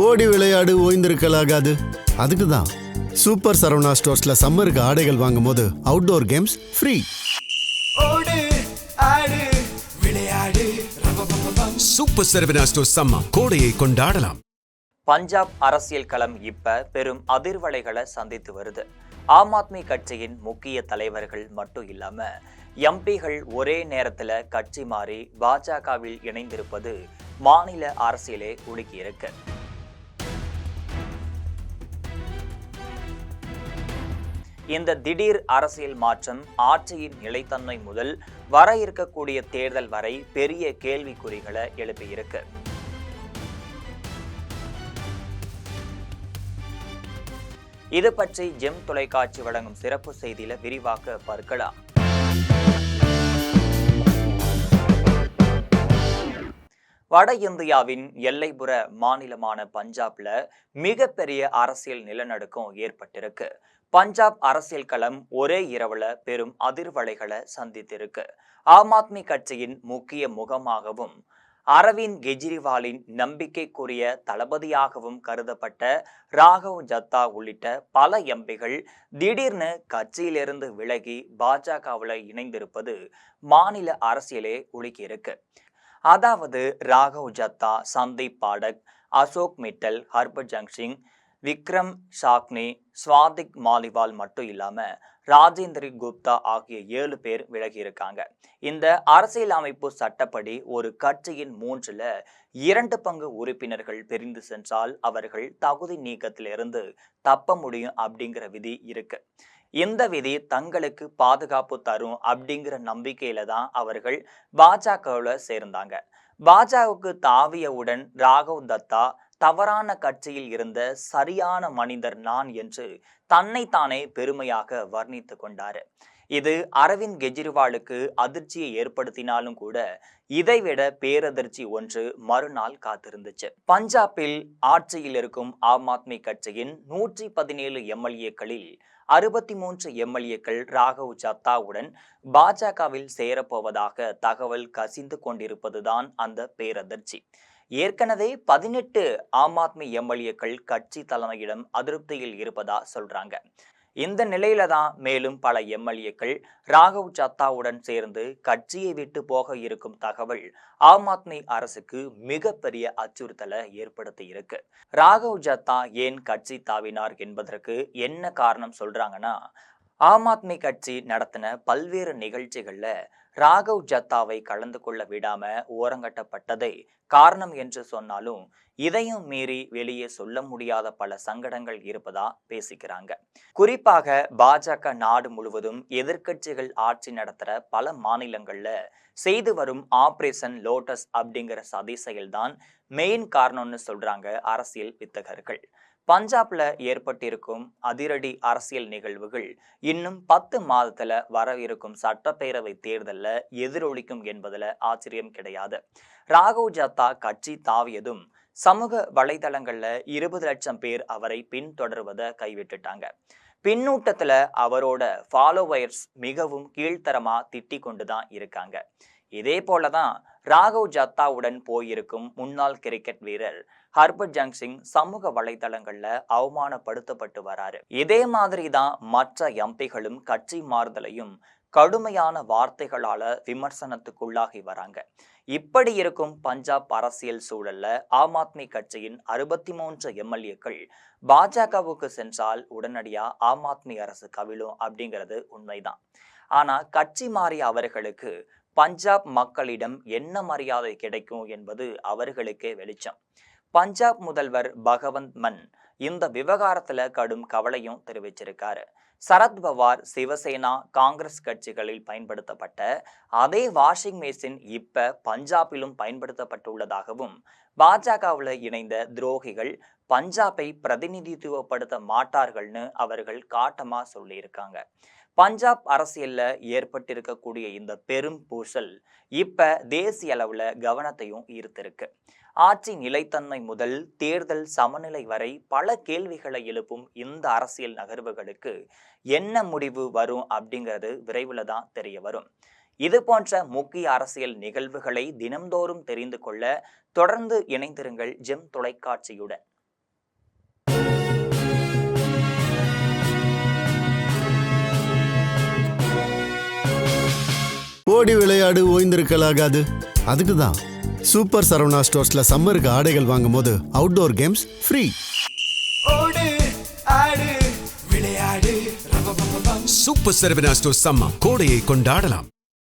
ஓடி விளையாடு ஓய்ந்திருக்கலாகாது. அதுக்கு தான் சூப்பர் சரவணா ஸ்டோர்ஸ்ல சம்மருக்கு ஆடைகள் வாங்கும் போது outdoor games free. Super Saravana stores summer கோடையை கொண்டாடலாம். பஞ்சாப் அரசியல் களம் இப்ப பெரும் அதிர்வலைகளை சந்தித்து வருது. ஆம் ஆத்மி கட்சியின் முக்கிய தலைவர்கள் மட்டும் இல்லாம எம்பிகள் ஒரே நேரத்துல கட்சி மாறி பாஜகவில் இணைந்திருப்பது மாநில அரசியலே உலுக்கி இருக்கு. இந்த திடீர் அரசியல் மாற்றம் ஆட்சியின் நிலைத்தன்மை முதல் வர இருக்கக்கூடிய தேர்தல் வரை பெரிய கேள்விக்குறிகளை எழுப்பியிருக்கு. இது பற்றி ஜெம் தொலைக்காட்சி வழங்கும் சிறப்பு செய்தியில விரிவாக பார்க்கலாம். வட இந்தியாவின் எல்லைப்புற மாநிலமான பஞ்சாப்ல மிகப்பெரிய அரசியல் நிலநடுக்கம் ஏற்பட்டிருக்கு. பஞ்சாப் அரசியல் களம் ஒரே இரவுல பெரும் அதிர்வலைகளை சந்தித்திருக்கு. ஆம் ஆத்மி கட்சியின் முக்கிய முகமாகவும் அரவிந்த் கெஜ்ரிவாலின் நம்பிக்கைக்குரிய தளபதியாகவும் கருதப்பட்ட ராகவ் ஜத்தா உள்ளிட்ட பல எம்பிகள் திடீர்னு கட்சியிலிருந்து விலகி பாஜகவில் இணைந்திருப்பது மாநில அரசியலே உலுக்கியிருக்கு. அதாவது ராகவ் ஜத்தா, சந்தீப் பாடக், அசோக் மிட்டல், ஹர்பஜன் சிங், விக்ரம் சாக்னி, ஸ்வாதிக் மாலிவால் மட்டும் இல்லாம ராஜேந்திர குப்தா ஆகிய 7 பேர் விலகி இருக்காங்க. இந்த அரசியலமைப்பு சட்டப்படி ஒரு கட்சியின் 2 பங்கு உறுப்பினர்கள் பிரிந்து சென்றால் அவர்கள் தகுதி நீக்கத்திலிருந்து தப்ப முடியும் அப்படிங்கிற விதி இருக்கு. இந்த விதி தங்களுக்கு பாதுகாப்பு தரும் அப்படிங்கிற நம்பிக்கையில தான் அவர்கள் பாஜகவில் சேர்ந்தாங்க. பாஜகவுக்கு தாவியவுடன் ராகவ் தத்தா தவறான கட்சியில் இருந்த சரியான மனிதர் நான் என்று தன்னைத்தானே பெருமையாக வர்ணித்து கொண்டாரு. இது அரவிந்த் கெஜ்ரிவாலுக்கு அதிர்ச்சியை ஏற்படுத்தினாலும் கூட இதைவிட பேரதிர்ச்சி ஒன்று மறுநாள் காத்திருந்துச்சு. பஞ்சாபில் ஆட்சியில் இருக்கும் ஆம் ஆத்மி கட்சியின் 117 எம்எல்ஏக்களில் 63 எம்எல்ஏக்கள் ராகவ் ஜத்தாவுடன் பாஜகவில் சேரப்போவதாக தகவல் கசிந்து கொண்டிருப்பதுதான் அந்த பேரதிர்ச்சி. ஏற்கனவே 18 ஆம் ஆத்மி எம்எல்ஏக்கள் கட்சி தலைமையிடம் அதிருப்தியில் இருப்பதா சொல்றாங்க. இந்த நிலையில தான் மேலும் பல எம்எல்ஏக்கள் ராகவ் ஜத்தாவுடன் சேர்ந்து கட்சியை விட்டு போக இருக்கும் தகவல் ஆம் ஆத்மி அரசுக்கு மிகப்பெரிய அச்சுறுத்தலை ஏற்படுத்தி இருக்கு. ராகவ் ஜத்தா ஏன் கட்சி தாவினார் என்பதற்கு என்ன காரணம் சொல்றாங்கன்னா, ஆம் ஆத்மி கட்சி நடத்தின பல்வேறு நிகழ்ச்சிகள்ல ராகவ் ஜத்தாவை கலந்து கொள்ள விடாம ஓரங்கட்டப்பட்டதை காரணம் என்று சொன்னாலும் இதையும் மீறி வெளியே சொல்ல முடியாத பல சங்கடங்கள் இருப்பதா பேசிக்கிறாங்க. குறிப்பாக பாஜக நாடு முழுவதும் எதிர்க்கட்சிகள் ஆட்சி நடத்துற பல மாநிலங்கள்ல செய்து வரும் ஆபரேஷன் லோட்டஸ் அப்படிங்கிற சதி செயல்தான் மெயின் காரணம்னு சொல்றாங்க அரசியல் வித்தகர்கள். பஞ்சாப்ல ஏற்பட்டிருக்கும் அதிரடி அரசியல் நிகழ்வுகள் இன்னும் 10 மாதத்துல வர இருக்கும் சட்டப்பேரவை தேர்தல்ல எதிரொலிக்கும் என்பதுல ஆச்சரியம் கிடையாது. ராகவ் ஜத்தா கட்சி தாவியதும் சமூக வலைதளங்கள்ல 20 லட்சம் பேர் அவரை பின்தொடர்வதை கைவிட்டுட்டாங்க. பின்னூட்டத்துல அவரோட ஃபாலோவர்ஸ் மிகவும் கீழ்த்தரமா திட்டிக் கொண்டுதான் இருக்காங்க. இதே போலதான் ராகவ் ஜத்தாவுடன் போயிருக்கும் முன்னாள் கிரிக்கெட் வீரர் ஹர்பஜன் சிங் சமூக வலைதளங்கள்ல அவமானப்படுத்தப்பட்டு வராரு. இதே மாதிரி தான் மற்ற எம்பிகளும் கட்சி மாறுதலையும் கடுமையான வார்த்தைகளால விமர்சனத்துக்குள்ளாகி வராங்க. இப்படி இருக்கும் பஞ்சாப் அரசியல் சூழல்ல ஆம் ஆத்மி கட்சியின் 63 எம்எல்ஏக்கள் பாஜகவுக்கு சென்றால் உடனடியா ஆம் ஆத்மி அரசு கவிழும் அப்படிங்கிறது உண்மைதான். ஆனா கட்சி மாறிய அவர்களுக்கு பஞ்சாப் மக்களிடம் என்ன மரியாதை கிடைக்கும் என்பது அவர்களுக்கே வெளிச்சம். பஞ்சாப் முதல்வர் பகவந்த் மன் இந்த விவகாரத்துல கடும் கவலையும் தெரிவிச்சிருக்காரு. சரத் பவார், சிவசேனா, காங்கிரஸ் கட்சிகளில் பயன்படுத்தப்பட்ட அதே வாஷிங் மெஷின் இப்ப பஞ்சாபிலும் பயன்படுத்தப்பட்டுள்ளதாகவும் பாஜகவில் இணைந்த துரோகிகள் பஞ்சாபை பிரதிநிதித்துவப்படுத்த மாட்டார்கள்னு அவர்கள் காட்டமா சொல்லியிருக்காங்க. பஞ்சாப் அரசியல்ல ஏற்பட்டிருக்கக்கூடிய இந்த பெரும் பூசல் இப்ப தேசிய அளவுல கவனத்தையும் ஈர்த்திருக்கு. ஆட்சி நிலைத்தன்மை முதல் தேர்தல் சமநிலை வரை பல கேள்விகளை எழுப்பும் இந்த அரசியல் நகர்வுகளுக்கு என்ன முடிவு வரும் அப்படிங்கிறது விரைவில் தான் தெரிய வரும். இது போன்ற முக்கிய அரசியல் நிகழ்வுகளை தினம்தோறும் தெரிந்து கொள்ள தொடர்ந்து இணைந்திருங்கள் ஜெம் தொலைக்காட்சியுடன். ஓடி விளையாடு ஓய்ந்திருக்கலாகாது. அதுக்கு தான் சூப்பர் சரவணா ஸ்டோர்ஸ்ல சம்மருக்கு ஆடைகள் வாங்கும் போது outdoor games free. Super Saravana stores summer கோடையை கொண்டாடலாம்.